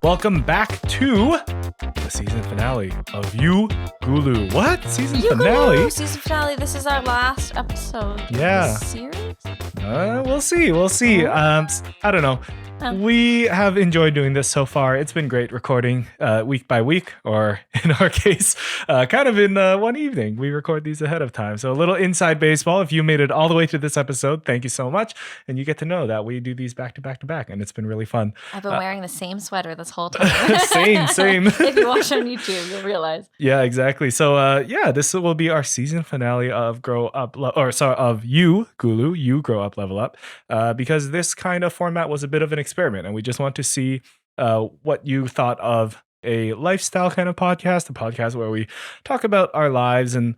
Welcome back to the season finale of UGULU. What? Season finale? Season finale. This is our last episode of the series? We'll see. We'll see. I don't know. We have enjoyed doing this so far. It's been great recording week by week, or in our case, kind of in one evening. We record these ahead of time. So a little inside baseball. If you made it all the way to this episode, thank you so much. And you get to know that we do these back to back to back. And it's been really fun. I've been wearing the same sweater this whole time. Same. If you watch on YouTube, you'll realize. Yeah, exactly. So this will be our season finale of of UGULU, You Grow Up, Level Up, because this kind of format was a bit of an experiment, and we just want to see what you thought of a lifestyle kind of podcast, a podcast where we talk about our lives and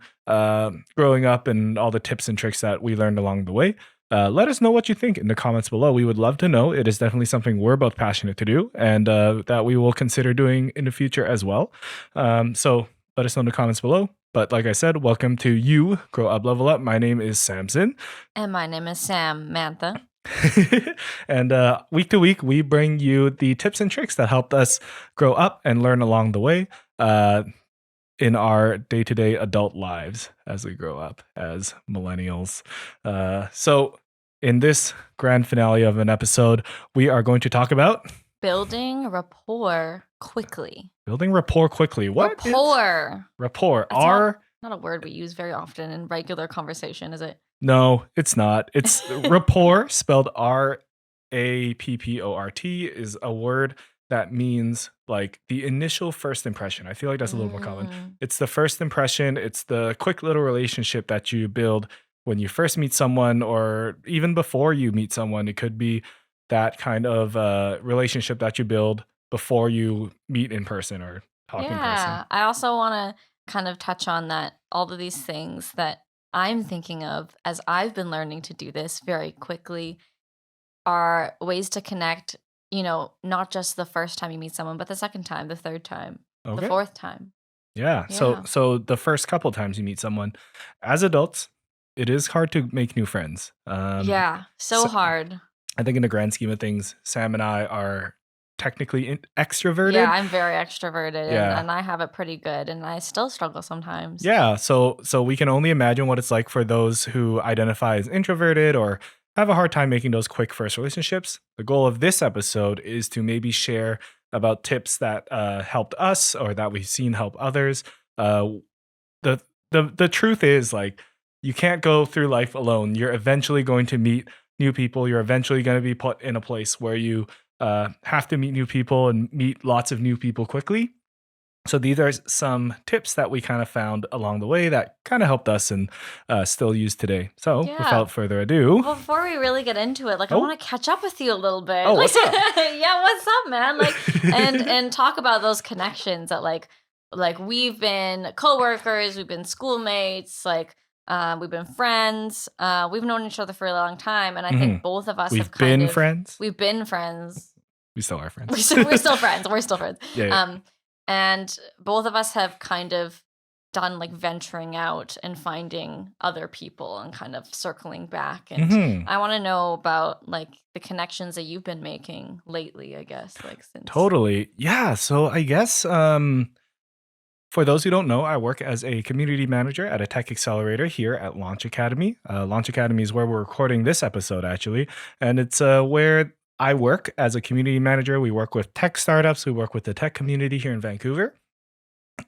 growing up and all the tips and tricks that we learned along the way. Let us know what you think in the comments below. We would love to know. It is definitely something we're both passionate to do, and that we will consider doing in the future as well. So let us know in the comments below. But like I said, welcome to You Grow Up, Level Up. My name is Samson. And my name is Samantha. And week to week, we bring you the tips and tricks that helped us grow up and learn along the way in our day-to-day adult lives as we grow up as millennials. So in this grand finale of an episode, we are going to talk about building rapport quickly. Building rapport quickly. What? Rapport. That's not a word we use very often in regular conversation, is it? No, it's not. It's rapport, spelled Rapport, is a word that means like the initial first impression. I feel like that's a little more common. It's the first impression. It's the quick little relationship that you build when you first meet someone, or even before you meet someone. It could be that kind of relationship that you build before you meet in person or talk in person. Yeah, I also want to kind of touch on that. All of these things that I'm thinking of as I've been learning to do this very quickly are ways to connect, not just the first time you meet someone, but the second time, the third time, the fourth time. Yeah. So the first couple times you meet someone, as adults, it is hard to make new friends. So hard. I think in the grand scheme of things, Sam and I are technically extroverted. Yeah, I'm very extroverted, and I have it pretty good, and I still struggle sometimes. Yeah, so we can only imagine what it's like for those who identify as introverted or have a hard time making those quick first relationships. The goal of this episode is to maybe share about tips that helped us or that we've seen help others. The truth is, like, you can't go through life alone. You're eventually going to meet new people. You're eventually going to be put in a place where you have to meet new people and meet lots of new people quickly. So these are some tips that we kind of found along the way that kind of helped us and still use today. So without further ado, before we really get into it, I want to catch up with you a little bit. Oh, what's up? Yeah, what's up, man? And talk about those connections that like we've been coworkers, we've been schoolmates, we've been friends. We've known each other for a long time, and I think both of us have been friends. We've been friends. We still are friends. We're still friends. We're still friends. Yeah. And both of us have kind of done venturing out and finding other people and kind of circling back. And I want to know about the connections that you've been making lately, I guess. Since Totally. Yeah. So I guess for those who don't know, I work as a community manager at a tech accelerator here at Launch Academy. Launch Academy is where we're recording this episode, actually. And it's where I work as a community manager. We work with tech startups. We work with the tech community here in Vancouver.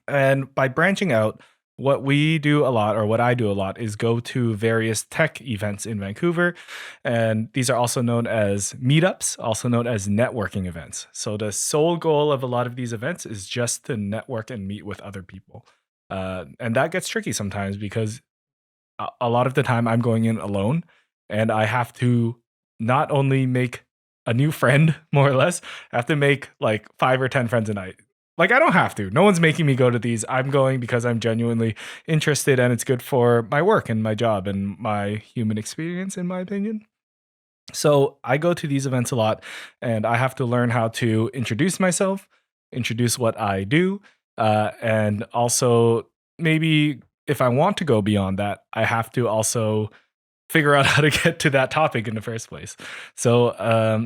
And by branching out, what we do a lot, or what I do a lot, is go to various tech events in Vancouver. And these are also known as meetups, also known as networking events. So the sole goal of a lot of these events is just to network and meet with other people. And that gets tricky sometimes because a lot of the time I'm going in alone, and I have to not only make a new friend, more or less, I have to make 5 or 10 friends a night. I don't have to. No one's making me go to these. I'm going because I'm genuinely interested, and it's good for my work and my job and my human experience, in my opinion. So I go to these events a lot, and I have to learn how to introduce myself, introduce what I do, and also maybe if I want to go beyond that, I have to also figure out how to get to that topic in the first place. So,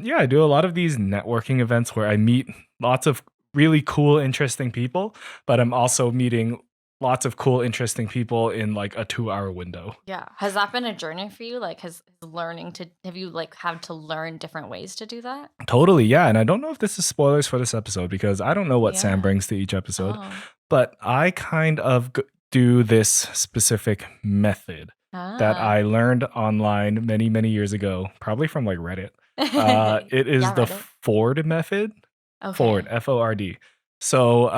yeah, I do a lot of these networking events where I meet lots of really cool, interesting people, but I'm also meeting lots of cool, interesting people in like a 2 hour window. Yeah. Has that been a journey for you? Like, have you like had to learn different ways to do that? Totally, yeah. And I don't know if this is spoilers for this episode because I don't know what Sam Yeah. brings to each episode, Oh. but I kind of do this specific method that Ah. I learned online many, many years ago, probably from like Reddit. It is Yeah, the Reddit. Ford method. Ford, Okay. Ford. So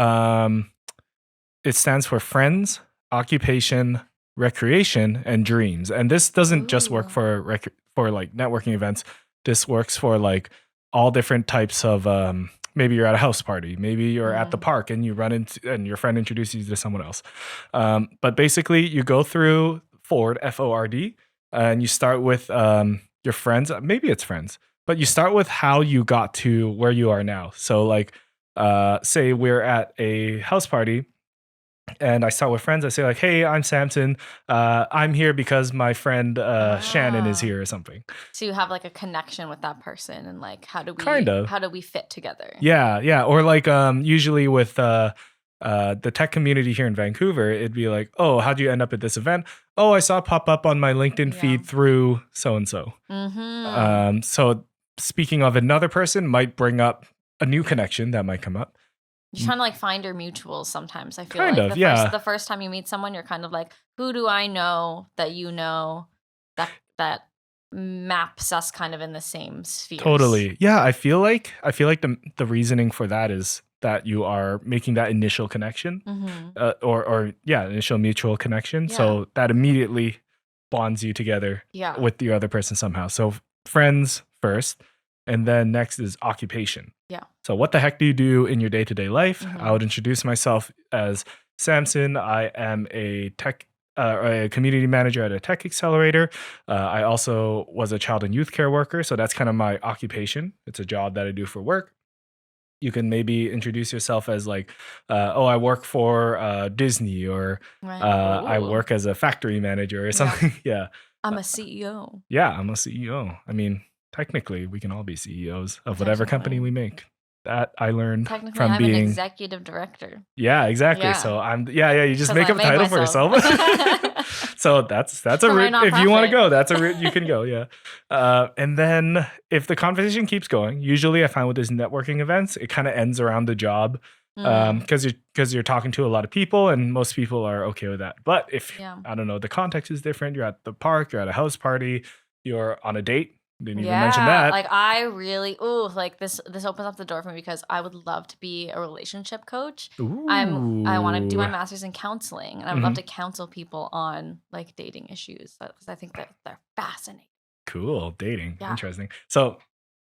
it stands for friends, occupation, recreation, and dreams. And this doesn't just work Ooh. for for like networking events. This works for like all different types of maybe you're at a house party, maybe you're at the Mhm. park and you run into and your friend introduces you to someone else. But basically you go through Ford, and you start with your friends, maybe it's friends, but you start with how you got to where you are now. So like say we're at a house party and I start with friends. I say like, "Hey, I'm Samson. I'm here because my friend Shannon is Ah. here or something." So you have like a connection with that person and like Kind of. how do we fit together? Yeah, yeah. Or like usually with the tech community here in Vancouver, it'd be like, "Oh, how'd you end up at this event?" "Oh, I saw it pop up on my LinkedIn Yeah. feed through so and so." Mhm. So speaking of another person might bring up a new connection that might come up. You're trying to like find your mutuals sometimes. I feel Kind like of, yeah. the first time you meet someone, you're kind of like, who do I know that you know that maps us kind of in the same spheres? Totally. Yeah, I feel like the reasoning for that is that you are making that initial connection, Mhm. or yeah, initial mutual connection. Yeah. So that immediately bonds you together Yeah. with the other person somehow. So friends first, and then next is occupation. Yeah. So what the heck do you do in your day-to-day life? I Mhm. would introduce myself as Samson. I am a community manager at a tech accelerator. I also was a child and youth care worker, so that's kind of my occupation. It's a job that I do for work. You can maybe introduce yourself as like, oh, I work for Disney, or Right. I Ooh. work as a factory manager or Yeah. something. Yeah. I'm Uh, a CEO. yeah, I'm a CEO. I mean, technically, we can all be CEOs of whatever company Technically. we make. That I learned Technically, from I'm an being. executive director. Yeah, exactly. Yeah. So I'm yeah, you just Because make I up a made title for myself. yourself. So that's a For my route. If you want to nonprofit. go, that's a route you can go. Yeah. And then if the conversation keeps going, usually I find with these networking events, it kind of ends around the job, Mm. because you're talking to a lot of people and most people are okay with that. But if Yeah. I don't know, the context is different. You're at the park, you're at a house party, you're on a date. Didn't even mention Yeah, that. like, I really ooh, like, this opens up the door for me because I would love to be a relationship coach. I wanna do Ooh. my master's in counseling, and I would love Mhm. to counsel people on, like, dating issues, because I think that they're fascinating. Cool, dating, Yeah, interesting. So,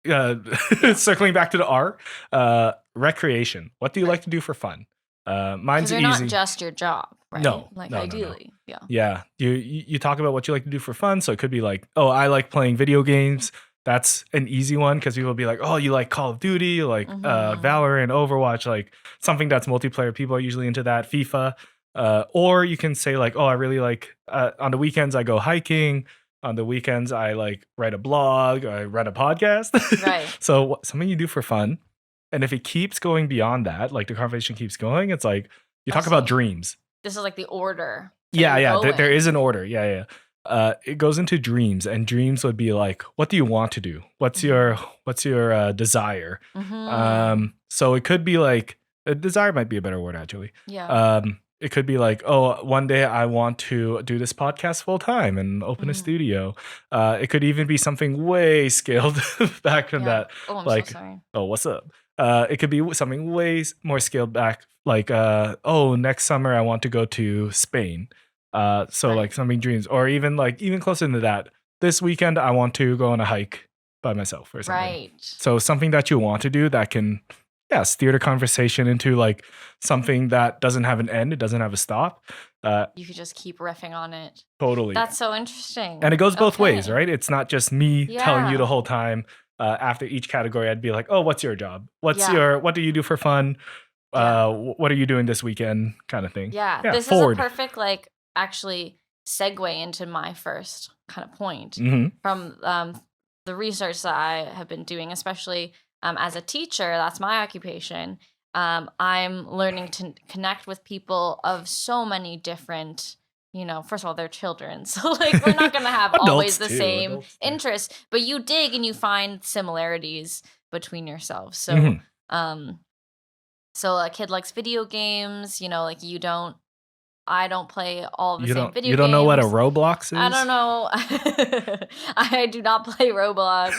uh, yeah, circling back to the R, recreation. What do you like right. to do for fun? Because Mine's you're not easy. just your job, right? No, Like, no, no, no. ideally, yeah. Yeah, you talk about what you like to do for fun. So it could be like, oh, I like playing video games. That's an easy one because people will be like, oh, you like Call of Duty, you like Mhm. Valorant, Overwatch, like something that's multiplayer. People are usually into that. FIFA, or you can say like, oh, I really like on the weekends I go hiking. On the weekends I like write a blog. I run a podcast. Right. So something you do for fun. And if it keeps going beyond that, like the conversation keeps going, it's like you Oh, talk about so dreams. this is, like, the order that Yeah, you yeah. go There is in. an order. Yeah, yeah. It goes into dreams, and dreams would be like, what do you want to do? Mhm. What's your desire? Mhm. So it could be like a desire might be a better word actually. Yeah. It could be like, oh, one day I want to do this podcast full time and open a Mhm. studio. It could even be something way scaled back from Yeah. that. Oh, I'm so Like, sorry. oh, what's up? It could be something way more scaled back, like, oh, next summer I want to go to Spain. So like Right. something dreams, or even like even closer to that. This weekend I want to go on a hike by myself or something. Right. So something that you want to do that can, yeah, steer the conversation into like something that doesn't have an end, it doesn't have a stop. You could just keep riffing on it. Totally. That's so And it interesting. goes both ways, Okay. right? It's not just me telling you the Yeah. whole time. After each category, I'd be like, "Oh, what's your job? Yeah. What do you do for fun? Yeah. What are you doing this weekend kind of thing. Yeah, Yeah, this is a forward. perfect, like, actually segue into my first kind of point Hmm. from the research that I have been doing, especially as a teacher. That's my occupation. I'm learning to connect with people of so many different, first of all, they're children. So, like, we're not going to have always Adults the too. same Adults too. interests, but you dig and you find similarities between yourselves. So, Mhm. so a kid likes video games, like I don't play all the same video You don't know what a games. Roblox I don't is? know. I do not play Roblox.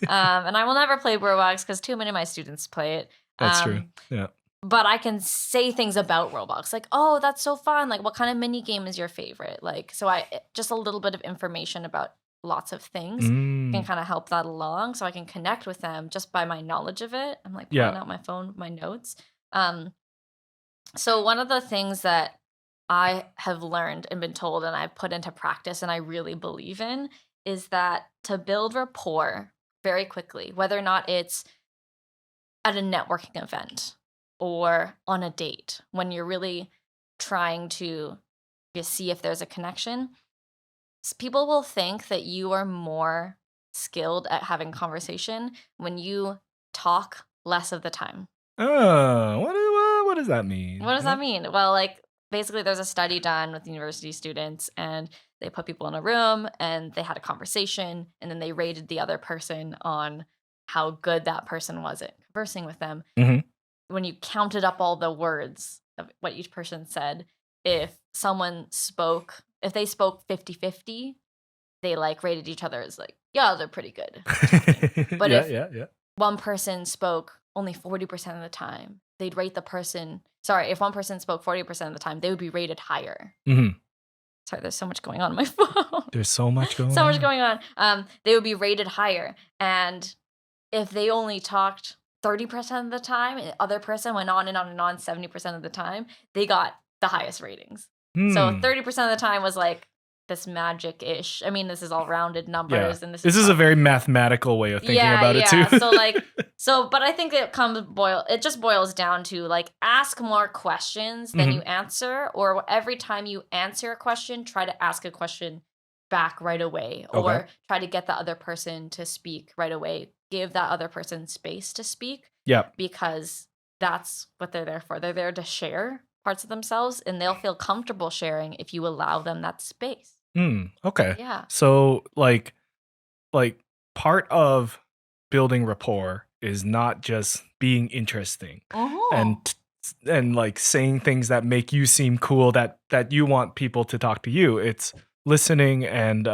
And I will never play Roblox because too many of my students play it. That's true. Um, Yeah. but I can say things about Roblox, like, oh, that's so fun. Like, what kind of mini game is your favorite? Like, so just a little bit of information about lots of things can Mm. kind of help that along, so I can connect with them just by my knowledge of it. I'm like pulling Yeah. out my phone with my notes. Um, so one of the things that I have learned and been told and I've put into practice and I really believe in is that to build rapport very quickly, whether or not it's at a networking event or on a date, when you're really trying to just see if there's a connection, people will think that you are more skilled at having conversation when you talk less of the time. Oh, what does that mean? What does that mean? Well, like, basically, there's a study done with university students, and they put people in a room and they had a conversation, and then they rated the other person on how good that person was at conversing with them. Mhm. When you counted up all the words of what each person said, if they spoke 50-50, they like rated each other as like, yeah, they're pretty good at talking. But Yeah, if yeah, yeah. one person spoke only 40% of the time, they'd rate the person. Sorry, if one person spoke 40% of the time, they would be rated higher. Mhm. Sorry, there's so much going on my phone. There's so much going So much on. going on. They would be rated higher. And if they only talked 30% of the time, and the other person went on and on and on 70% of the time, they got the highest ratings. So Hmm. 30% of the time was like this magic-ish. I mean, this is all rounded Yeah. numbers, and this is This is a how. very mathematical way of thinking Yeah, about it too. yeah. But I think it just boils down to like ask more questions than you Mhm. answer, or every time you answer a question, try to ask a question back right away, Okay. or try to get the other person to speak right away. Give that other person space to speak Yeah. because that's what they're there for. They're there to share parts of themselves, and they'll feel comfortable sharing if you allow them that space. Okay. Yeah. So like part of building rapport is not just being interesting Oh. and and like saying things that make you seem cool that you want people to talk to you. It's listening and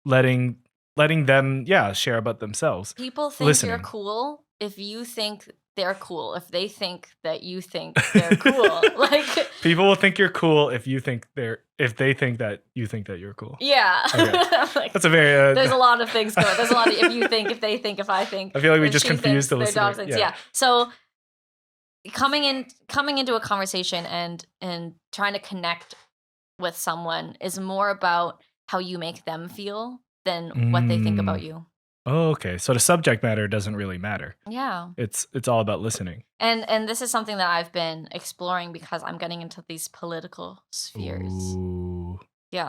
letting them share about themselves. People think you're Listening. cool if you think they're cool, if they think that you think they're cool. Like, People will think you're cool if they think that you think that you're cool. yeah. Okay. Like, That's a very there's a lot of things going. There's a lot of if you think, if they think, if I think, I feel like we if just she confused thinks, the their listener. dog thinks. Yeah. Yeah. So coming into a conversation and trying to connect with someone is more about how you make them feel than what they think about Mm. you. Oh, okay. So the subject matter doesn't really matter. Yeah. It's all about listening. And this is something that I've been exploring because I'm getting into these political spheres. Ooh. Yeah,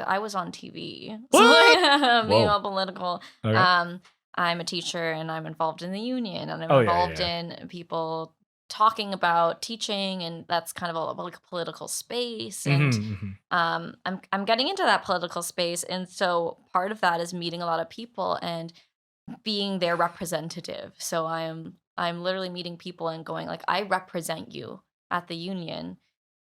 I was on TV. So What? like, being Whoa. all political. Okay. I'm a teacher and I'm involved in the union and I'm Oh yeah, yeah, involved yeah. in people talking about teaching, and that's kind of all about like a political space. And Mhm. I'm getting into that political space, and so part of that is meeting a lot of people and being their representative. So I'm literally meeting people and going like, I represent you at the union.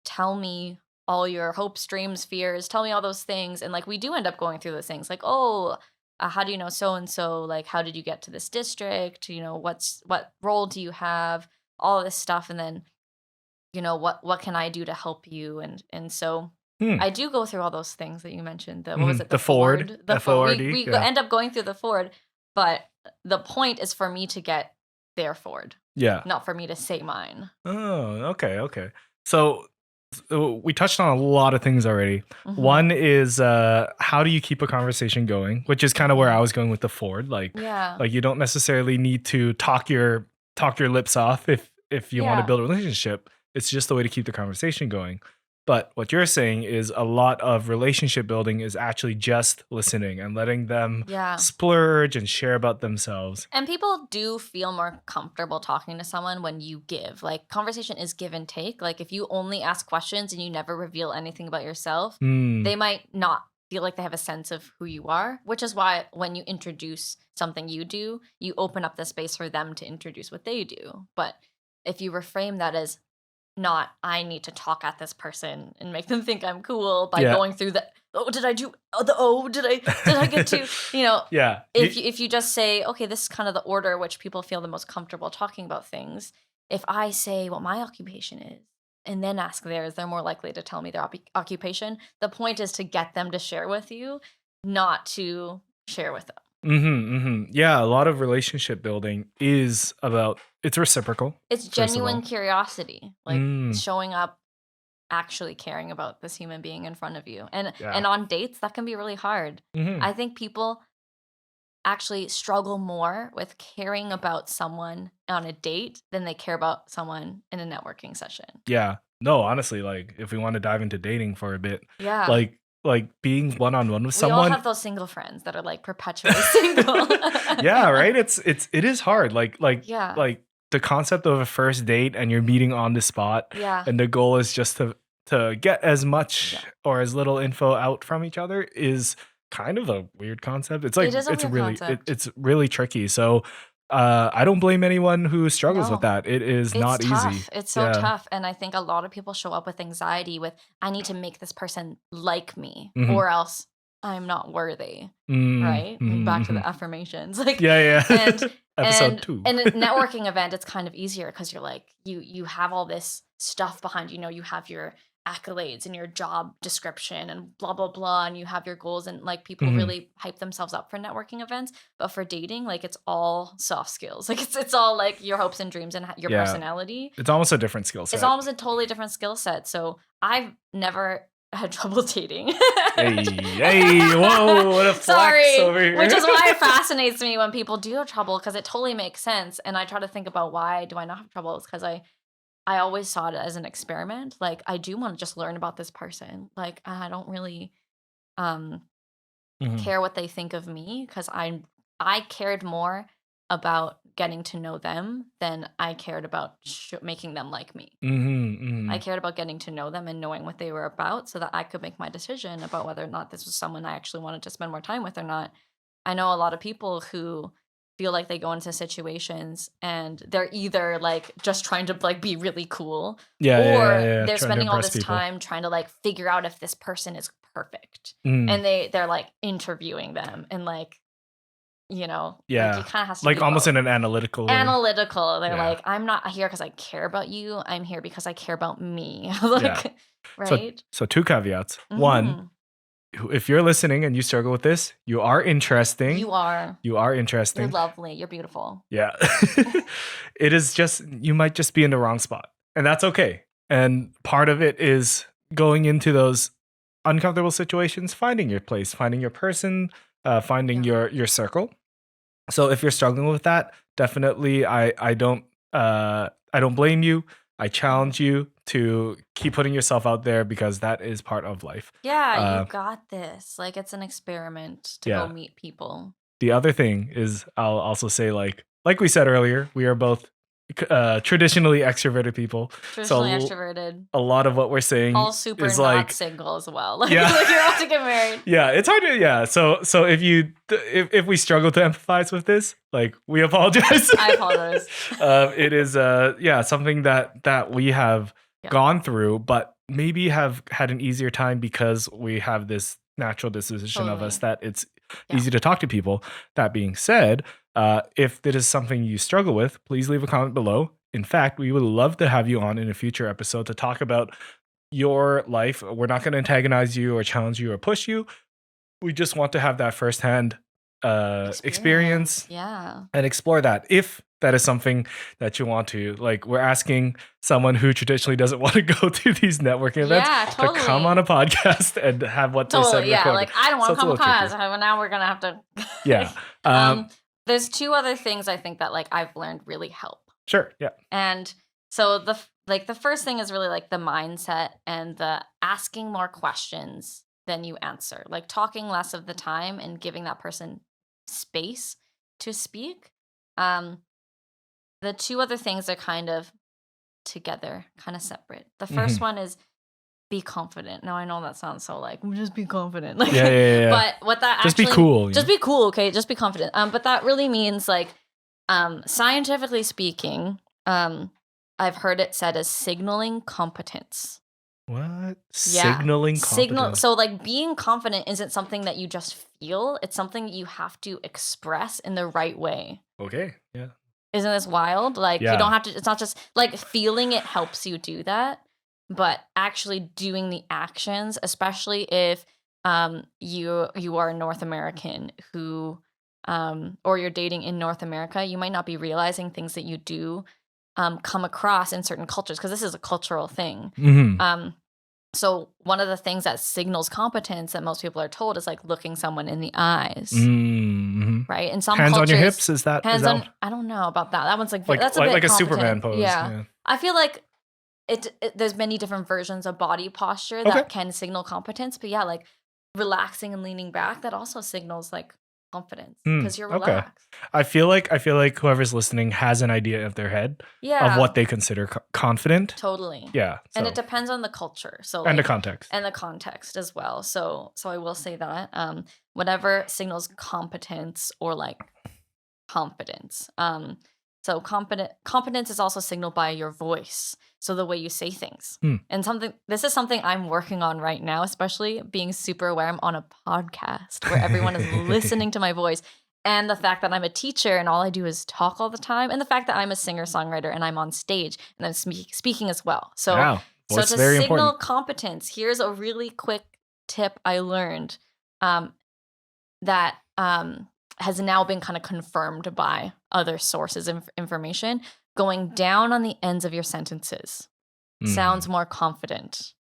Tell me all your hopes, dreams, fears. Tell me all those things. And like we do end up going through those things. Like, oh, how do you know so and so? Like, how did you get to this district? What role do you have? All this stuff, and then what can I do to help you? And so Hmm. I do go through all those things that you mentioned. What was Mhm. it? The Ford. The Ford. F-O-R-D. We Yeah. end up going through the Ford, but the point is for me to get their Ford, Yeah. not for me to say mine. Oh, okay, okay. So we touched on a lot of things already. Mhm. One is how do you keep a conversation going, which is kind of where I was going with the Ford. Yeah. Like you don't necessarily need to talk your lips off if you want to Yeah. build a relationship, it's just a way to keep the conversation going. But what you're saying is a lot of relationship building is actually just listening and letting them Yeah. splurge and share about themselves. And people do feel more comfortable talking to someone when you give. Like, conversation is give and take. Like, if you only ask questions and you never reveal anything about yourself, Mm, they might not feel like they have a sense of who you are, which is why when you introduce something you do, you open up the space for them to introduce what they do. But if you reframe that as not, I need to talk at this person and make them think I'm cool by yeah. going through the, oh, did I do, oh, the, oh, did I get to, you know, Yeah. if you just say, okay, this is kind of the order which people feel the most comfortable talking about things. If I say what my occupation is and then ask theirs, they're more likely to tell me their occupation. The point is to get them to share with you, not to share with them. Yeah, a lot of relationship building is about it's reciprocal, It's first of genuine all. curiosity, like Mm, showing up, actually caring about this human being in front of you. yeah. And on dates, that can be really hard. hmm I think people actually struggle more with caring about someone on a date than they care about someone in a networking session. Yeah. No, honestly, like if we want to dive into dating for a bit, Yeah. like being one on one with We all someone, have those single friends that are like perpetually single. yeah, right. It is hard. Yeah. Like the concept of a first date and you're meeting on the spot, Yeah. and the goal is just to get as Yeah. much or as little info out from each other is kind of a weird concept. It's like It is a weird concept. it's really tricky. So I don't blame anyone who struggles with No. that. It is It's not easy. tough. It's so Yeah. tough. And I think a lot of people show up with anxiety with, I need to make this person like me hmm or else I'm not worthy. Right? Like back to hmm the affirmations. Like, Yeah, and yeah. Episode 2. in a networking event, it's kind of easier because you're like, you have all this stuff behind you. You know, you have your accolades and your job description and blah blah blah, and you have your goals, and like people Mhm. really hype themselves up for networking events. But for dating, like it's all soft skills. Like it's all like your hopes and dreams and your Yeah. personality. It's almost a different skill It's set. almost a totally different skill set. So I've never had trouble dating. Hey, whoa, what a flex Sorry, over here. which is why it fascinates me when people do have trouble because it totally makes sense. And I try to think about why do I not have trouble? It's because I always saw it as an experiment. Like I do want to just learn about this person. Like I don't really um Mhm, care what they think of me because I cared more about getting to know them than I cared about making them like me. I mhm. cared about getting to know them and knowing what they were about so that I could make my decision about whether or not this was someone I actually wanted to spend more time with or not. I know a lot of people who feel like they go into situations and they're either like just trying to like be really cool or Yeah, they're trying to spending all impress this people. time trying to like figure out if this person is perfect. Mm, And they're like interviewing them and like, like yeah. it kind of has to Like, be almost both. in an analytical Analytical. They're yeah, like, I'm not here because I care about you. I'm here because I care about me. yeah. Like, So right? so 2 caveats. 1, Mhm. if you're listening and you struggle with this, you are interesting. You are. You are You're interesting. lovely. You're beautiful. Yeah. It is just you might just be in the wrong spot, and that's okay. And part of it is going into those uncomfortable situations, finding your place, finding your person, finding Yeah. your circle. So if you're struggling with that, definitely I don't blame you. I Mhm. challenge you to keep putting yourself out there because that is part of life. Yeah, you Uh, got this. Like, it's an experiment to go yeah. meet people. The other thing is I'll also say like we said earlier, we are both traditionally extroverted people. Traditionally So extroverted. a lot of what we're saying All super is not like single as well. Like, yeah. like you're about to get married. Yeah, it's hard to so if we struggle to empathize with this, like we apologize. I apologize. It is something that we have Yeah. gone through, but maybe have had an easier time because we have this natural disposition of us Totally. that it's Yeah. easy to talk to people. That being said, if it is something you struggle with, please leave a comment below. In fact, we would love to have you on in a future episode to talk about your life. We're not going to antagonize you or challenge you or push you. We just want to have that firsthand experience Yeah. and explore that if that is something that you want to. Like, we're asking someone who traditionally doesn't want to go to these networking events Yeah, to come on a podcast and have what they said Totally, yeah. recorded. Like I don't So want it's to a come little across. tricky. But now we're gonna have to. Yeah. There's two other things I think that like I've learned really help, Sure. Yeah. and So the first thing is really like the mindset and the asking more questions than you answer. Like talking less of the time and giving that person space to speak. Um, the two other things are kind of together, kind of separate. The first Mhm. one is be confident. Now I know that sounds so like just be confident. Like Yeah, yeah, yeah, yeah. but what that Just be actually cool, just be cool, okay? Just be confident. But that really means like scientifically speaking, I've heard it said as signaling competence. What? Yeah. Signaling Signal competence. so like being confident isn't something that you just feel, it's something that you have to express in the right way. Okay, yeah. Isn't this wild? Like you don't Yeah. have to it's not just like feeling it helps you do that, but actually doing the actions, especially if you are a North American who or you're dating in North America, you might not be realizing things that you do come across in certain cultures because this is a cultural thing. Mhm. Um so one of the things that signals competence that most people are told is like looking someone in the eyes, Mhm. right? In some Hands on your cultures, hips, is hands that on I don't know about that. That one's like like that's a like bit like a competent. Superman pose, Yeah. yeah. I feel like there's many different versions of body posture Okay. that can signal competence, but yeah, like relaxing and leaning back, that also signals like confidence because you're Okay. relaxed. I feel like whoever's listening has an idea of their head of Yeah, what they consider confident. totally. Yeah, And it so depends on the culture. So and the like context. and the context as well. So I will say that whatever signals competence or like confidence. So competence is also signaled by your voice. So the way you say things. Hmm. And this is something I'm working on right now, especially being super aware I'm on a podcast where everyone is listening to my voice. And the fact that I'm a teacher and all I do is talk all the time, and the fact that I'm a singer-songwriter and I'm on stage and I'm speaking as well. So Wow. so Voice is to very signal important. competence, here's a really quick tip I learned. Um, that has now been kind of confirmed by other sources of information. Going down on the ends of your sentences sounds Mm. more confident.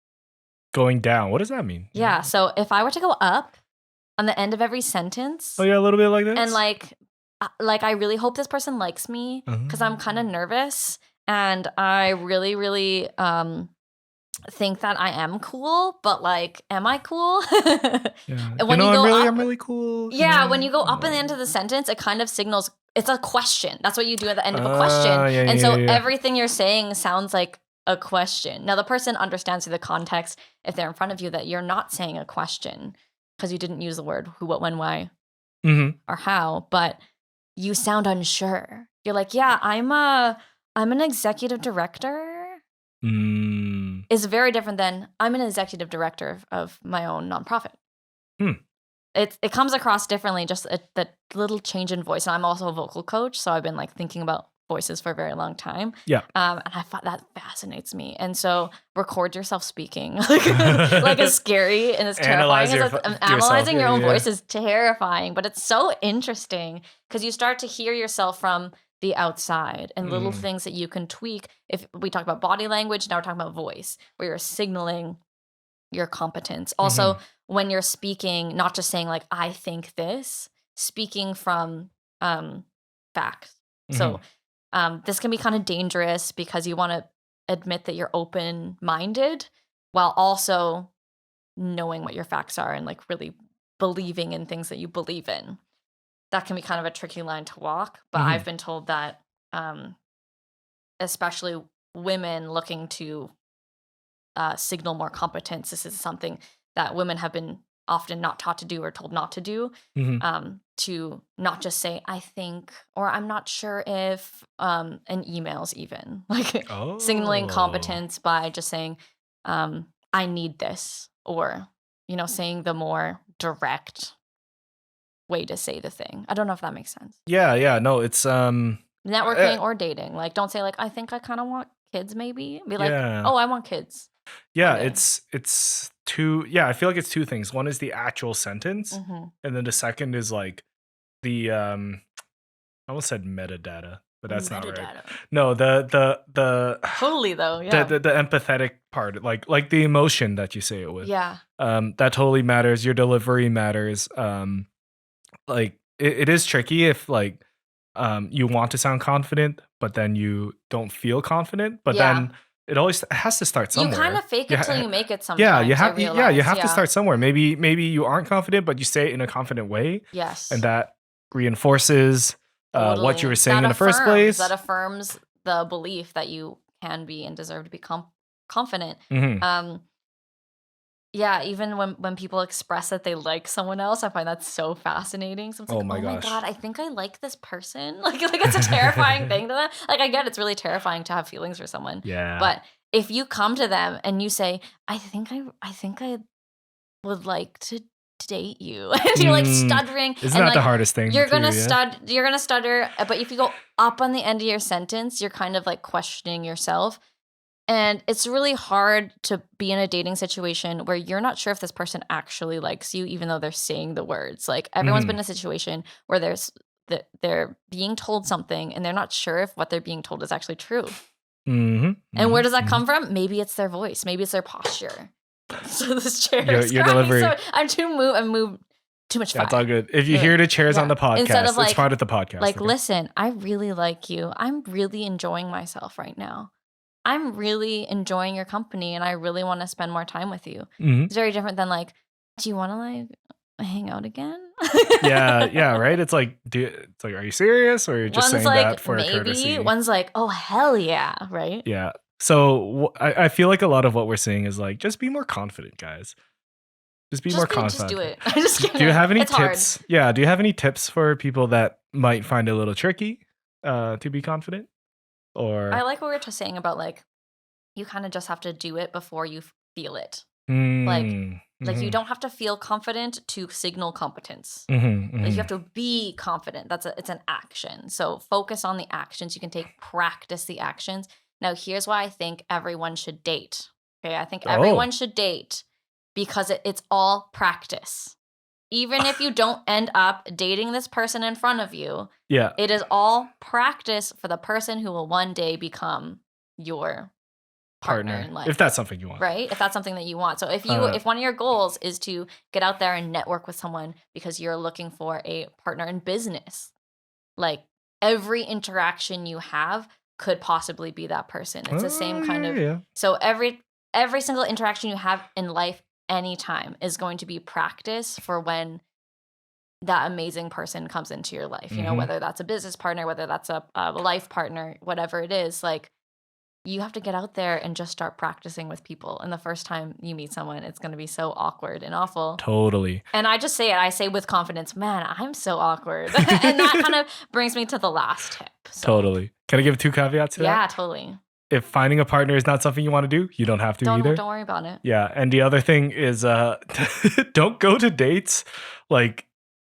Going down. What does that mean? Yeah. So if I were to go up on the end of every Oh sentence yeah, a little bit like and this. like I really hope this person likes me because I'm kind of Oh. nervous and I really, really think that I am cool, but like, am I cool? Yeah. And when you I'm go really up, I'm really cool. yeah, when you go up in the end of the sentence, it kind of signals it's a question. That's what you do at the end of a question. Yeah, And yeah, so yeah. everything you're saying sounds like a question. Now, the person understands through the context, if they're in front of you, that you're not saying a question because you didn't use the word who, what, when, why, Mhm. or how, but you sound unsure. You're like, yeah, I'm an executive director. Mm. Is very different than I'm an executive director of my own nonprofit. Hmm. It comes across differently, just the little change in voice. And I'm also a vocal coach, so I've been like thinking about voices for a very long time. Yeah. And I thought that fascinates me. And so record yourself speaking, like as scary and as terrifying Analyze as yourself. analyzing your Yeah, own yeah, yeah. voice is terrifying, but it's so interesting because you start to hear yourself from the outside and little Mm. things that you can tweak. If we talk about body language, now we're talking about voice, where you're signaling your competence. Also, Mhm. when you're speaking, not just saying like I think this, speaking from facts. So Mhm. this can be kind of dangerous because you want to admit that you're open-minded while also knowing what your facts are and like really believing in things that you believe in. That can be kind of a tricky line to walk, but I've Mhm. been told that especially women looking to signal more competence. This is something that women have been often not taught to do or told not to do. Mhm. To not just say I think or I'm not sure if in emails even like signaling Oh. competence by just saying I need this or saying the more direct way to say the thing. I don't know if that makes sense. Yeah, yeah. No, it's Networking or dating, like don't say like I think I kind of want kids maybe. Be like, yeah. "Oh, I want kids one Yeah, day." it's two yeah, I feel like it's two things. One is the actual sentence, Mhm. and then the second is like the I almost said metadata, but that's not right. Metadata. No, the Totally though, the yeah. the empathetic part, like the emotion that you say it with. Yeah. That totally matters. Your delivery matters. Like it is tricky if like you want to sound confident, but then you don't feel confident. But Yeah. then it has to start You kind somewhere. of fake it till you make it Yeah, sometimes, I you realize. have to Yeah. start somewhere. Maybe you aren't confident, but you say it in a confident way, and Yes. that reinforces what you were Totally. saying in the first That place. affirms the belief that you can be and deserve to be confident. Hmm. Um, yeah, even when people express that they like someone else, I find that so fascinating. So it's Oh like, my oh my god, gosh. I think I like this person. Like it's a terrifying thing to them. Like I get it's really terrifying to have feelings for someone, Yeah. but if you come to them and you say, I think I would like to date you, and you're like Mm, stuttering, isn't and that the like hardest thing too? Yeah. you're gonna stutter, but if you go up on the end of your sentence, you're kind of like questioning yourself. And it's really hard to be in a dating situation where you're not sure if this person actually likes you, even though they're saying the words. Like everyone's been Hmm. in a situation where they're being told something and they're not sure if what they're being told is actually true. Hmm. And where Hmm. does that Hmm. come from? Maybe it's their voice. Maybe it's their posture. So this chair is Your cracking. delivery. So I'm moved too much That's fire. all good. If you Anyway, hear the chairs on yeah. the Instead of podcast, it's part of the podcast. like, Okay. listen, I really like you. I'm really enjoying myself right now. I'm really enjoying your company and I really want to spend more time with you. Hmm. It's very different than like, do you want to like hang out again? Yeah, right. It's like, are you serious, or you're just One's saying that like, for maybe. courtesy? One's like, oh, hell yeah. Right? Yeah. So I feel like a lot of what we're saying is like, just be more confident, guys. Just be more Just do confident. it. I'm just Do you kidding. have any It's hard. tips? Yeah. Do you have any tips for people that might find it a little tricky to be confident? I Or like what we were just saying about like, you kind of just have to do it before you feel it. Like, mm, you hmm, don't have to feel confident to signal competence. hmm, Like you hmm. have to be confident. It's an action. So focus on the actions you can take, practice the actions. Now here's why I think everyone should date. Okay, I think everyone Oh, should date because it's all practice. Even if you don't end up dating this person in front of you, yeah, it is all practice for the person who will one day become your partner partner, in if life. that's something you want. Right? If that's something that you want. So Uh, if one of your goals is to get out there and network with someone because you're looking for a partner in business, like every interaction you have could possibly be that person. It's the same oh kind yeah, of yeah. so every single interaction you have in life anytime is going to be practice for when that amazing person comes into your life. You know, Hmm. whether that's a business partner, whether that's a life partner, whatever it is, like you have to get out there and just start practicing with people. And the first time you meet someone, it's going to be so awkward and awful. Totally. And I just say it, I say with confidence, man, I'm so awkward. And that kind of brings me to the last tip. So, Totally. Can I give two caveats to yeah, that? totally. If finding a partner is not something you want to do, you don't have to either. Don't worry about it. Yeah, and the other thing is don't go to dates like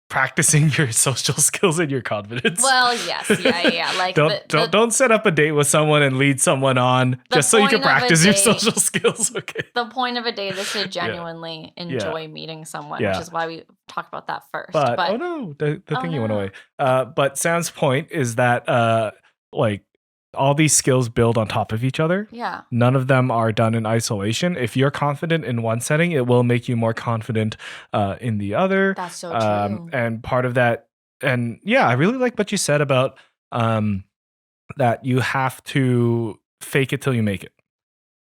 practicing your social skills and your confidence. Well, yes, yeah. Like Don't set up a date with someone and lead someone on the just so you can point of a practice your date- social skills, okay? the point of a date is to genuinely enjoy meeting someone, which Yeah. is why we talk about that first. But oh no, the Oh, thing you went no. away. But Sam's point is that like all these skills build on top of each other. Yeah. None of them are done in isolation. If you're confident in one setting, it will make you more confident in the other. That's so true. And part of that, and yeah, I really like what you said about that you have to fake it till you make it.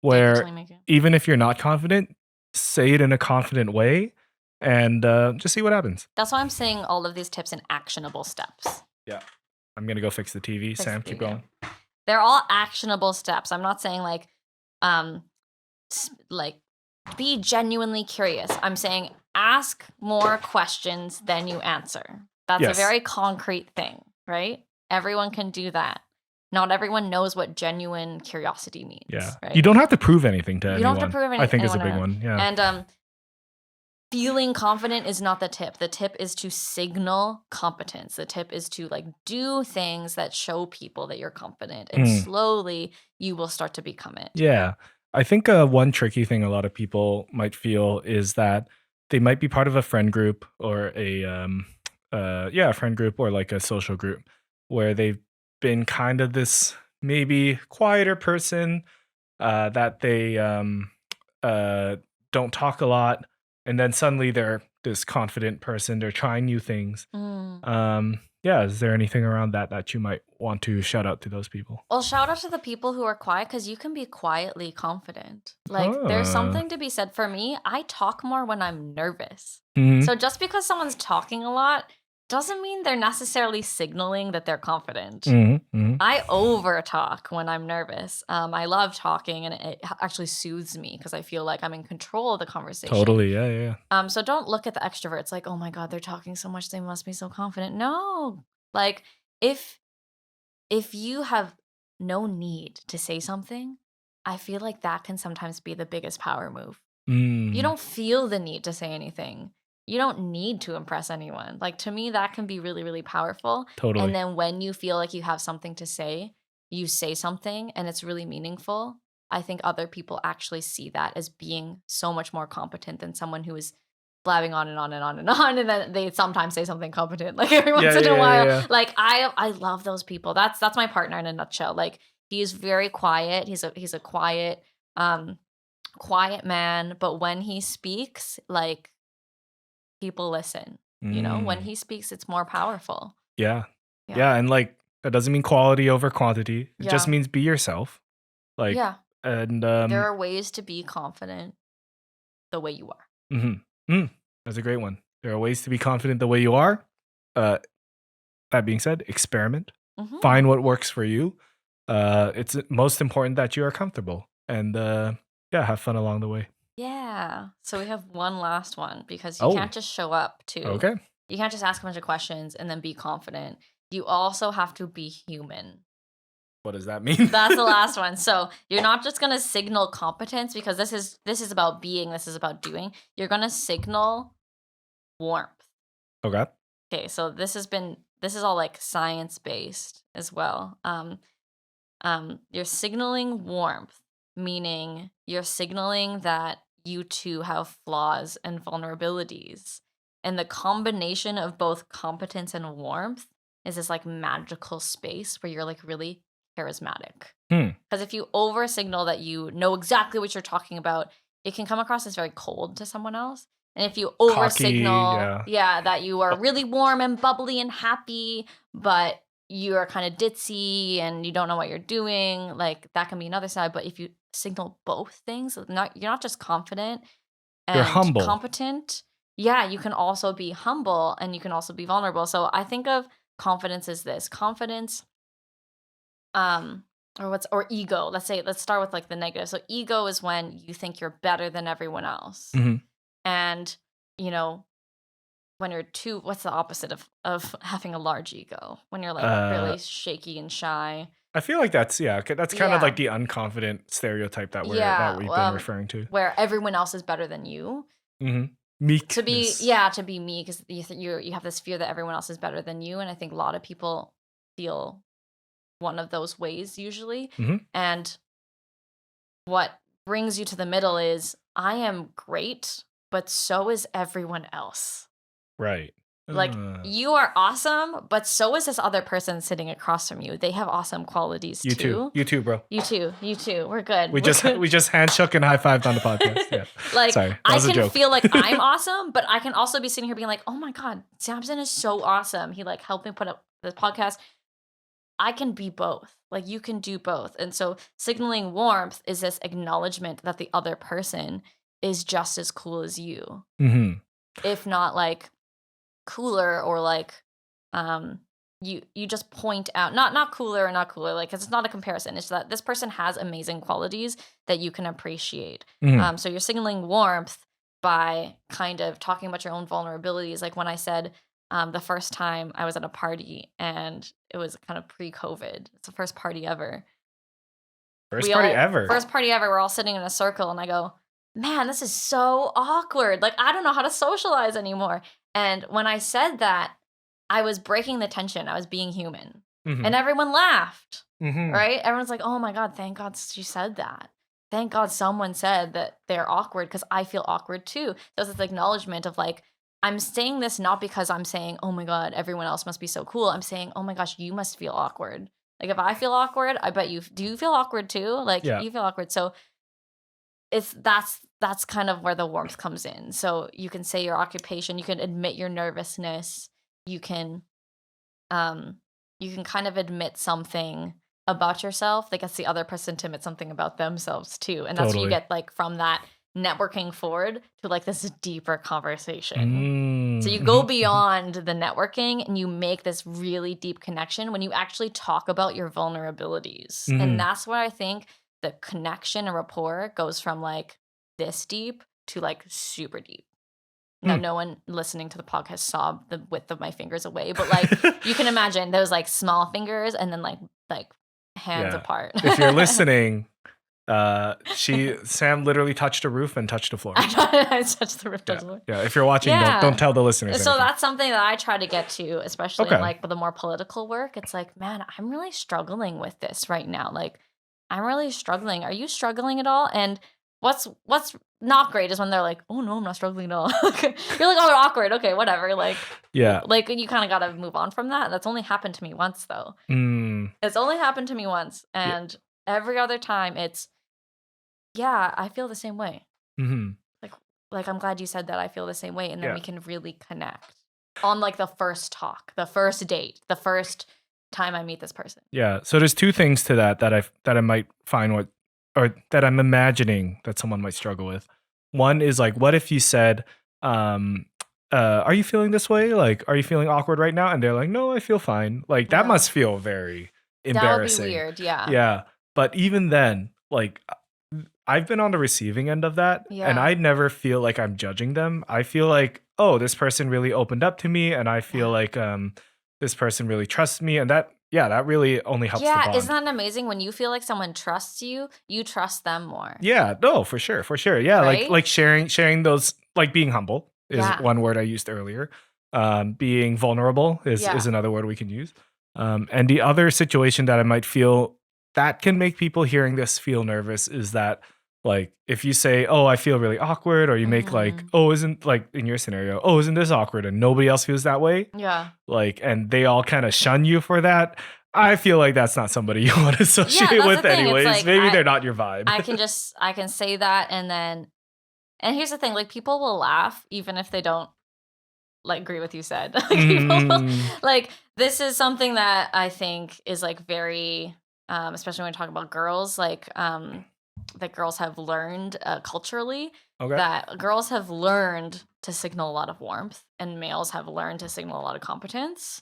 Where Totally make it. even if you're not confident, say it in a confident way and just see what happens. That's why I'm saying all of these tips in actionable steps. Yeah. I'm going to go fix the TV. Fix Sam, the keep TV. going. They're all actionable steps. I'm not saying like be genuinely curious. I'm saying ask more questions than you answer. That's Yes. a very concrete thing, right? Everyone can do that. Not everyone knows what genuine curiosity means. Yeah. Right? You don't have to prove anything to anyone. You don't have to prove I think is a anyone big around. one. Yeah. And feeling confident is not the tip. The tip is to signal competence. The tip is to like do things that show people that you're confident, and slowly you will start to become it. Yeah. I think one tricky thing a lot of people might feel is that they might be part of a friend group or a friend group or like a social group where they've been kind of this maybe quieter person that they don't talk a lot, and then suddenly they're this confident person. They're trying new things. Mm. Yeah, is there anything around that you might want to shout out to those people? Well, shout out to the people who are quiet because you can be quietly confident. Like, there's Huh. something to be said for me. I talk more when I'm nervous. Mhm. So just because someone's talking a lot doesn't mean they're necessarily signaling that they're confident. Mhm. Mhm. I over talk when I'm nervous. I love talking, and it actually soothes me because I feel like I'm in control of the conversation. Totally. Yeah, yeah, yeah. So don't look at the extroverts like, oh my God, they're talking so much, they must be so confident. No, like if you have no need to say something, I feel like that can sometimes be the biggest power move. You Mm, don't feel the need to say anything. You don't need to impress anyone. Like, to me, that can be really, really powerful. And totally. then when you feel like you have something to say, you say something and it's really meaningful. I think other people actually see that as being so much more competent than someone who is blabbing on and on and on and on, and then they sometimes say something competent, like every once Yeah, in a yeah, yeah, while. yeah. Like, I love those people. That's my partner in a nutshell. Like, he's very quiet. He's a quiet, quiet man, but when he speaks, like, people listen. When Mm, he speaks, it's more powerful. yeah. Yeah. Yeah, and, like, that doesn't mean quality over quantity. It just Yeah. means be yourself. Like, Yeah. and, There are ways to be confident the way you are. mhm. That's a great one. There are ways to be confident the way you are. Uh, that being said, experiment. Mhm. Find what works for you. It's most important that you are comfortable and, yeah, have fun along the way. Yeah. So we have one last one because you Oh, can't just show up to okay. you can't just ask a bunch of questions and then be confident. You also have to be human. What does that mean? That's the last one. So you're not just gonna signal competence because this is about being, this is about doing. You're gonna signal warmth. Okay. Okay, so this is all like science based as well. You're signaling warmth, meaning you're signaling that you too have flaws and vulnerabilities. And the combination of both competence and warmth is this like magical space where you're like really charismatic. Hmm. Because if you over signal that you know exactly what you're talking about, it can come across as very cold to someone else. And if you over Cocky, signal, yeah. yeah, that you are really warm and bubbly and happy, but you are kind of ditzy and you don't know what you're doing, like that can be another side. But if you signal both things, you're not just confident You're and humble. competent. Yeah, you can also be humble and you can also be vulnerable. So I think of confidence as this confidence, um or ego. Let's start with like the negative. So ego is when you think you're better than everyone else. Mhm. And you know when you're too, what's the opposite of having a large ego? When you're like Uh, really shaky and shy. I feel like that's yeah, that's kind of like Yeah. the unconfident stereotype Yeah. we've been referring to. Where everyone else is better than you. Meekness. To be me, because you have this fear that everyone else is better than you, and I think a lot of people feel one of those ways usually. Mhm. And what brings you to the middle is I am great, but so is everyone else. Right. Like, you are awesome, but so is this other person sitting across from you. They have awesome qualities You too. too. You too, bro. You too. You too. We're good. We We're just good. we just handshook and high fived on the podcast. Yeah. Like, Sorry. That I was a can joke. feel like I'm awesome, but I can also be sitting here being like, oh my God, Samson is so awesome. He like helped me put up this podcast. I can be both. Like, you can do both. And so signaling warmth is this acknowledgement that the other person is just as cool as you, Mhm. if not like cooler, or like um you just point out, not cooler or not cooler, like, 'cause it's not a comparison, it's that this person has amazing qualities that you can appreciate. Mhm. So you're signaling warmth by kind of talking about your own vulnerabilities. Like when I said, the first time I was at a party and it was kind of pre-COVID, it's the first party ever, First party ever. first party ever, we're all sitting in a circle and I go, man, this is so awkward. Like, I don't know how to socialize anymore. And when I said that, I was breaking the tension. I was being human. And Mhm. everyone laughed, Mhm. right? Everyone's like, oh my God, thank God she said that. Thank God someone said that they're awkward because I feel awkward too. So it's this acknowledgement of like, I'm saying this not because I'm saying, oh my God, everyone else must be so cool. I'm saying, oh my gosh, you must feel awkward. Like, if I feel awkward, I bet you do. You feel awkward too? Like, Yeah. you feel awkward. So that's that's kind of where the warmth comes in. So you can say your occupation, you can admit your nervousness, you can um you can kind of admit something about yourself that gets the other person to admit something about themselves too. And that's what you Totally. get like from that networking forward to like this deeper conversation. So Mm, you go mhm, mhm. beyond the networking and you make this really deep connection when you actually talk about your vulnerabilities. And Mhm. that's where I think the connection and rapport goes from like this deep to like super deep. Now, Mm. no one listening to the podcast saw the width of my fingers away, but like you can imagine those like small fingers and then like hands Yeah. apart. If you're listening, Sam literally touched a roof and touched a floor. I touched the roof, Yeah. touched the floor. Yeah. If you're watching, don't Yeah. tell the listeners So anything. that's something that I try to get to, especially in Okay. like the more political work. It's like, man, I'm really struggling with this right now. Like, I'm really struggling. Are you struggling at all? And what's not great is when they're like, oh no, I'm not struggling at all. You're like, oh, awkward. Okay, whatever. Like, Yeah. like you kind of got to move on from that. That's only happened to me once though. Mm. It's only happened to me once, Yeah. and every other time it's, yeah, I feel the same way. Mhm. Like like I'm glad you said that I feel the same way, and then Yeah. we can really connect on like the first talk, the first date, the first time I meet this person. Yeah. So there's two things to that I might find what or that I'm imagining that someone might struggle with. One is like, what if you said, um, are you feeling this way? Like, are you feeling awkward right now? And they're like, no, I feel fine. Like that Yeah. must feel very That would be embarrassing. weird, yeah. Yeah. But even then, like I've been on the receiving end of that and Yeah. I never feel like I'm judging them. I feel like, oh, this person really opened up to me and I feel Yeah. like this person really trusts me and that really only helps the Yeah, isn't bond. that amazing when you feel like someone trusts you, you trust them more, Yeah, no, for sure, for sure. Yeah, right? like sharing those like being humble is Yeah. one word I used earlier. Being vulnerable is Yeah. another word we can use. And the other situation that I might feel that can make people hearing this feel nervous is that like if you say, "Oh, I feel really awkward," or you make like, Mhm. "Oh, isn't like in your scenario, oh, isn't this awkward?" and nobody else feels that way, Yeah. like, and they all kind of shun you for that. I feel like that's not somebody you want to Yeah, associate that's the with thing. It's anyways. like Maybe they're not your vibe. I can say that and then and here's the thing, like people will laugh even if they don't like agree with you said. Like people will, Mm, like this is something that I think is like very especially when we talk about girls, like that girls have learned culturally okay. that girls have learned to signal a lot of warmth and males have learned to signal a lot of competence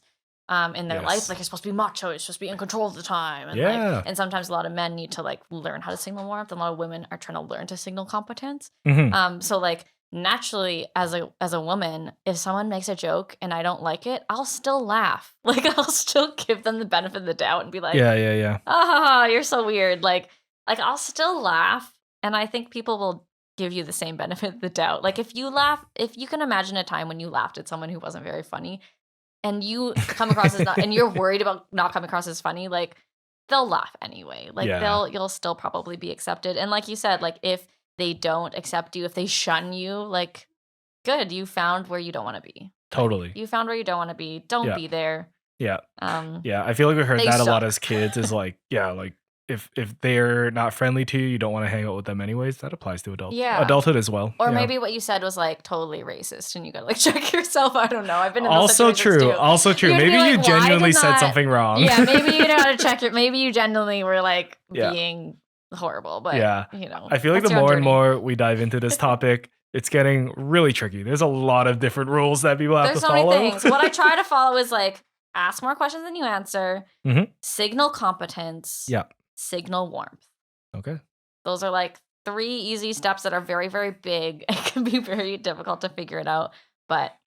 in their life. Yes. Like you're supposed to be macho, you're supposed to be in control of the time. And like Yeah. and sometimes a lot of men need to like learn how to signal warmth and a lot of women are trying to learn to signal competence. Mhm. So like naturally as a woman, if someone makes a joke and I don't like it, I'll still laugh. Like I'll still give them the benefit of the doubt and be like, Yeah, yeah, yeah. ah, you're so weird. Like I'll still laugh, and I think people will give you the same benefit of the doubt. Like if you laugh, if you can imagine a time when you laughed at someone who wasn't very funny, and you come across as not, and you're worried about not coming across as funny, like they'll laugh anyway. Like Yeah, you'll still probably be accepted. And like you said, like if they don't accept you, if they shun you, like good, you found where you don't want to be. Like totally. you found where you don't want to be. Don't Yeah, be there. yeah, Um, yeah. I feel like we heard they that a lot as suck. kids is like, yeah, like if they're not friendly to you, you don't want to hang out with them anyways. That applies to Yeah. adulthood as well. Or Yeah. maybe what you said was like totally racist and you gotta like check yourself. I don't know. I've been in those Also situations true. too. Also true. You have to be Maybe you like, why genuinely did said not something wrong. yeah, maybe you know how to check your maybe you genuinely were like Yeah. being horrible, but Yeah. you know, I feel like that's the your own more and journey. more we dive into this topic, it's getting really tricky. There's a lot of different rules that people have There's to so many follow. things. What I try to follow is like ask more questions than you answer, Mhm. signal competence, Yeah. signal warmth. Okay. Those are like 3 easy steps that are very, very big. It can be very difficult to figure it out, but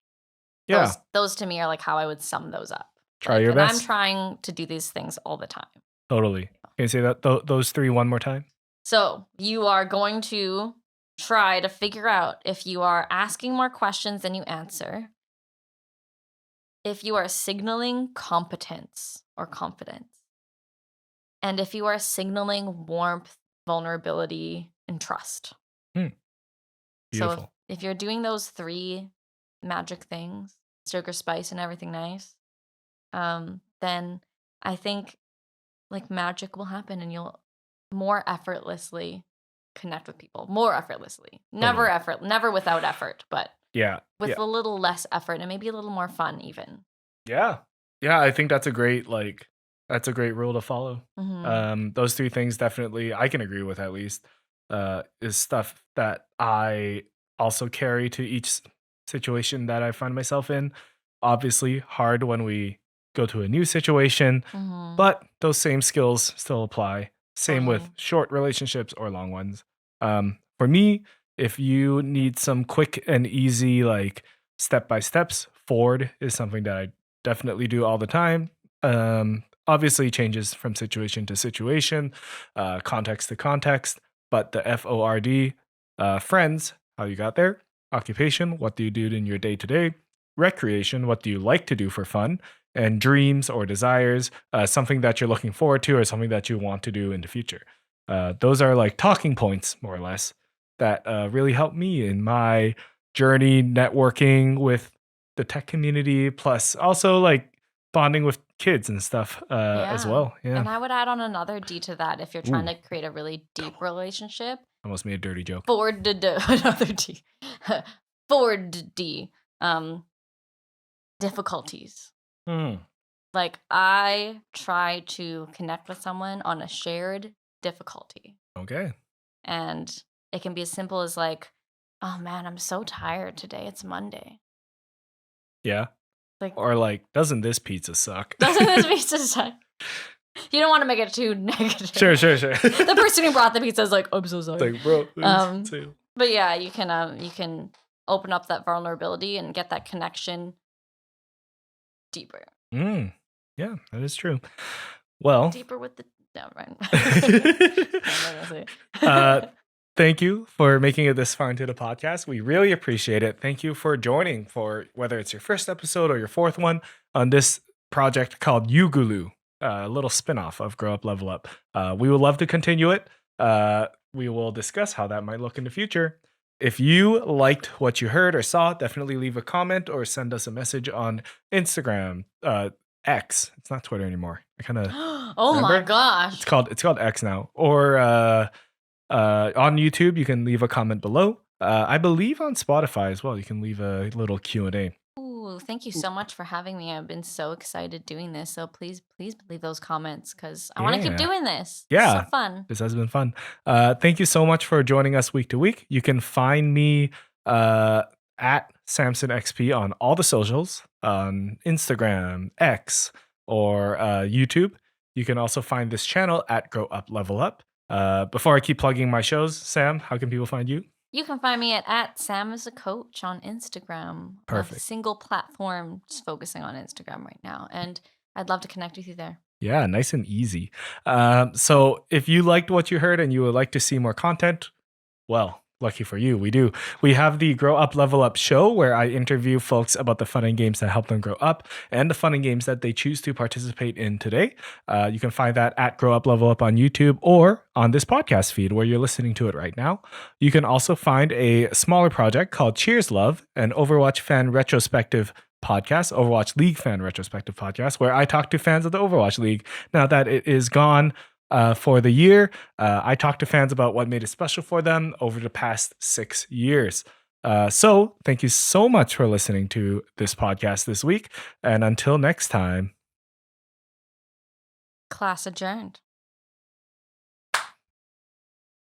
Yeah. those to me are like how I would sum those up. Try Like, your and I'm best. trying to do these things all the time. Totally. Can you say that those three one more time? So you are going to try to figure out if you are asking more questions than you answer, if you are signaling competence or confidence, and if you are signaling warmth, vulnerability, and trust. Hmm. So Beautiful. if you're doing those 3 magic things, sugar, spice, and everything nice, then I think like magic will happen and you'll more effortlessly connect with people more effortlessly. Never without effort, but with a little less effort and maybe a little more fun even. Yeah. Yeah, I think that's a great rule to follow. Those three things definitely I can agree with, at least, is stuff that I also carry to each situation that I find myself in. Obviously, hard when we go to a new situation, but those same skills still apply. Same with short relationships or long ones. For me, if you need some quick and easy, like, step by steps, Ford is something that I definitely do all the time. Obviously changes from situation to situation, context to context, but the FORD, friends, how you got there, occupation, what do you do in your day to day, recreation, what do you like to do for fun, and dreams or desires, something that you're looking forward to or something that you want to do in the future. Those are like talking points, more or less, that really help me in my journey networking with the tech community, plus also like bonding with kids and stuff as well. Yeah. And I would add on another D to that if you're trying to create a really deep relationship. Almost made a dirty joke. Another D. Forward D. Difficulties. Like, I try to connect with someone on a shared difficulty. Okay. And it can be as simple as like, oh man, I'm so tired today. It's Monday. Yeah. Like, or like, doesn't this pizza suck? Doesn't this pizza suck? You don't want to make it too negative. Sure. The person who brought the pizza is like, I'm so sorry. Like, bro. But yeah, you can open up that vulnerability and get that connection deeper. Yeah, that is true. Well, deeper with the right. Thank you for making it this far into the podcast. We really appreciate it. Thank you for joining for whether it's your first episode or your fourth one on this project called UGULU, a little spinoff of Grow Up, Level Up. We would love to continue it. We will discuss how that might look in the future. If you liked what you heard or saw, definitely leave a comment or send us a message on Instagram, X. It's not Twitter anymore. I kind of my gosh. It's called X now. Or on YouTube, you can leave a comment below. I believe on Spotify as well, you can leave a little Q&A. Ooh, thank you so much for having me. I've been so excited doing this. So please leave those comments because I want to keep doing this. Yeah. It's so fun. This has been fun. Thank you so much for joining us week to week. You can find me at Samson XP on all the socials, on Instagram, X, or YouTube. You can also find this channel at Grow Up, Level Up. Before I keep plugging my shows, Sam, how can people find you? You can find me at Sam as a Coach on Instagram. Perfect. A single platform, just focusing on Instagram right now. And I'd love to connect with you there. Yeah, nice and easy. So if you liked what you heard and you would like to see more content, well, lucky for you, we do. We have the Grow Up, Level Up show where I interview folks about the fun and games that help them grow up and the fun and games that they choose to participate in today. You can find that at Grow Up, Level Up on YouTube or on this podcast feed where you're listening to it right now. You can also find a smaller project called Cheers Love, an Overwatch fan retrospective podcast, Overwatch League fan retrospective podcast, where I talk to fans of the Overwatch League now that it is gone for the year. I talked to fans about what made it special for them over the past 6 years. So thank you so much for listening to this podcast this week. And until next time. Class adjourned.